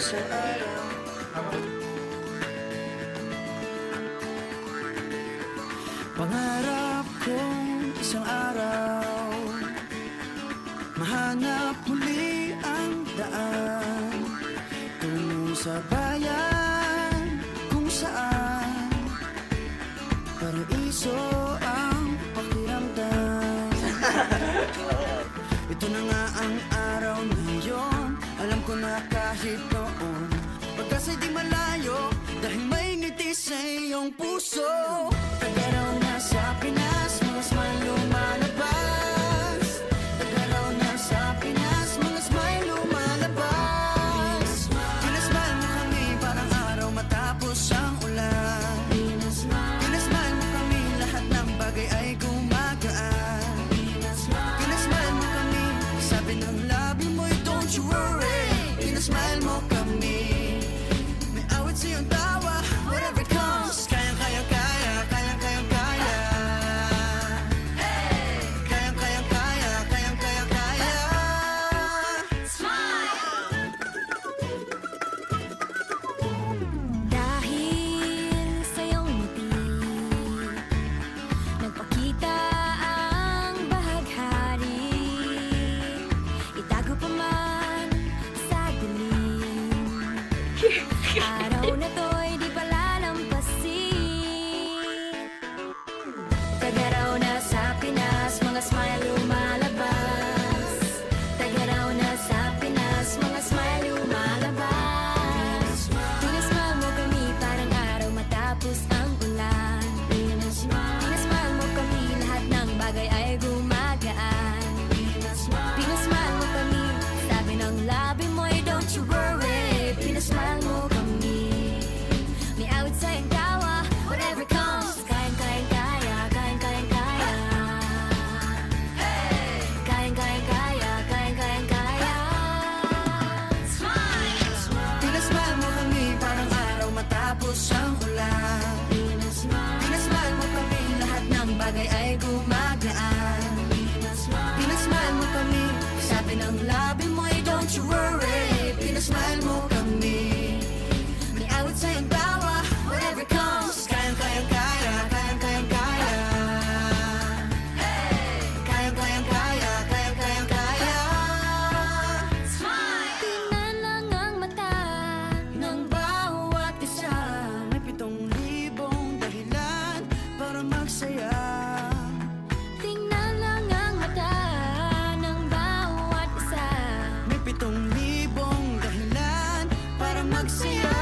isang araw. Pangarap kong isang araw mahanap muli ang daan tungo sa bayan kung saan paraiso ang pakiramdam. Ito na nga ang araw na yun. Alam ko na kahit noon pagkas ay di malayo dahil may ngiti sa iyong puso. Tagaraw na sa Pinas, mga smile lumalabas. Tagaraw na sa Pinas, mga smile lumalabas. Pinasmile mo kami parang araw matapos ang ulan. Pinasmile mo kami, lahat ng bagay ay gumagaan. Pinasmile mo kami, sabi ng labi mo'y don't you worry. Pinasmile mo kami, may awit sa iyong tawa, whatever comes. Kayang-kayang kaya, kayang-kayang kaya. Kayang-kayang kaya, kayang-kayang kaya. Dahil sa iyong ngiti, nagpakita ang bahaghari. Itago pa man sa dilim, araw na to'y di palalampasin. Tagaraw na sa Pinas, mga smile lumalabas. Tagaraw na sa Pinas, mga smile lumalabas. Pinasmile mo kami parang araw matapos ang ulan. Pinasmile mo kami, lahat ng bagay ay gumagaan. Pinasmile mo kami, sabi ng labi mo'y don't you worry. Pinasmile mo kami, may awit sa iyong tawa, whatever comes. Kayang-kayang kaya, kayang-kayang kaya. Kayang-kayang kaya, kayang-kayang kaya. Pinasmile mo kami parang araw matapos ang ulan. Pinasmile mo kami, lahat ng bagay ay gumagaan. Pinasmile mo kami, sabi ng labi mo'y don't you worry. Pinasmile mo kami, may awit sa iyong tawa, whatever comes. Kayang-kayang kaya, kayang-kayang kaya. Kayang-kayang kaya, kayang-kayang kaya. Tingnan lang ang mata Ng bawat isa, may 7,000 dahilan para magsaya. Tingnan lang ang mata ng bawat isa. May 7,000 dahilan para magsaya.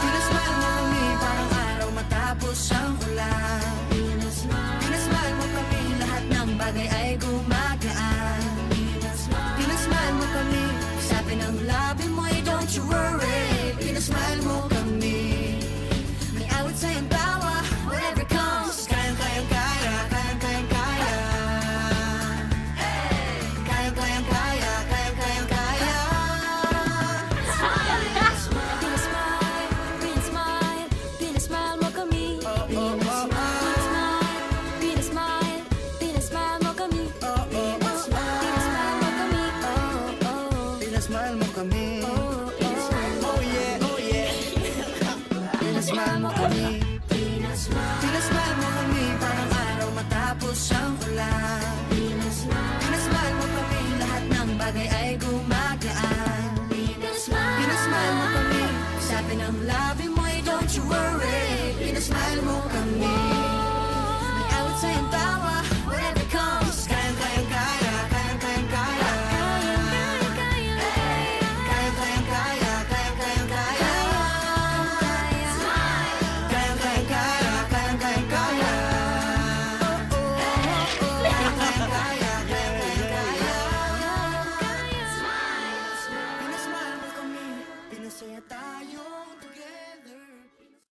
Pinasmile mo kami parang araw matapos ang ulan. Pinasmile mo kami, lahat ng bagay ay gumagaan. Pinasmile mo kami, sabi ng labi mo'y don't you worry. Pinasmile mo kami, may awit sa iyong tawa, whatever comes. Kayang-kayang kaya, kayang-kayang kaya. Kayang-kayang kaya, kayang-kayang kaya. Pinasmile, pinasmile, pinasmile mo kami. Pinasmile, pinasmile, pinasmile mo kami. Pinasmile mo kami. Pinasmile mo kami. Oh yeah, oh yeah. Pinasmile mo kami. Pinasmile mo kami parang araw matapos ang ulan. Pinasmile mo kami, lahat ng bagay ay gumagaan. Pinasmile mo kami, sabi ng labi mo